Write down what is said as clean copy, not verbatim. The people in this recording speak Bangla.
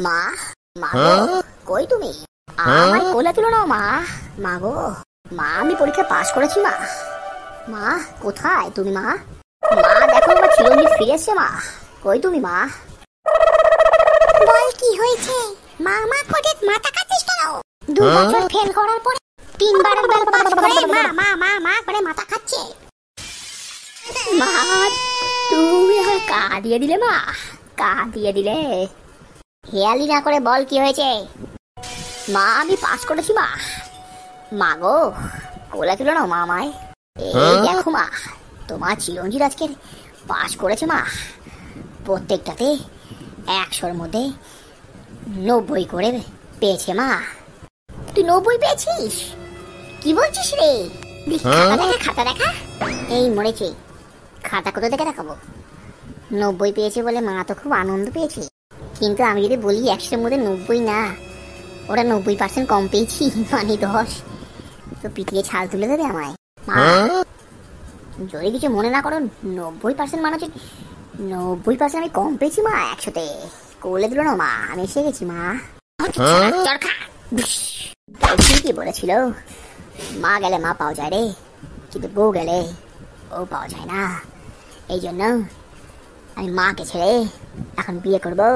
মা, মা গো, কই তুমি? আমায় কোলে তুলো না মা। মা গো, মা আমি পরীক্ষা পাশ করেছি মা। মা কোথায় তুমি মা? মা দেখো আমার চিরঞ্জিত ফিরে এসছে মা। কই তুমি মা? বল কি হয়েছে? মা মা করে মাথা কাটিস কেন? 2 বছর ফেল করার পরে 3 বার পাস করে মা মা মা মা করে মাথা খাচ্ছে। মা তুমি আমার কাঁদিয়ে দিলে মা, কাঁদিয়ে দিলে। হেয়ালি না করে বল কি হয়েছে? মা আমি পাস করেছি মা। মা গো কোলে তুলো না মা আমায়। এই দেখো মা, তোমার চিরঞ্জিত আজকে পাস করেছে মা। প্রত্যেকটাতে 100-র মধ্যে 90 করে পেয়েছে মা। তুই 90 পেয়েছিস? কি বলছিস রে? খাতা দেখা, খাতা দেখা। এই মরেছে, খাতা কোথা থেকে দেখাবো? 90 পেয়েছে বলে মা তো খুব আনন্দ পেয়েছে। কিন্তু আমি যদি বলি 100-র মধ্যে 90 না, ওরা 90% কম পেয়েছি মানে 10, তো পিটিয়ে ছাল তুলে দেবে আমায়। মা যদি কিছু মনে না করো, 90% মানে হচ্ছে 90% আমি কম পেয়েছি মা 100-তে। কোলে দিল না মা, আমি এসে গেছি মা। চরখা ঠিকই বলেছিল, মা গেলে মা পাওয়া যায় রে, কিন্তু বউ গেলে ও পাওয়া যায় না। এই জন্য আমি মাকে ছেড়ে এখন বিয়ে করবো।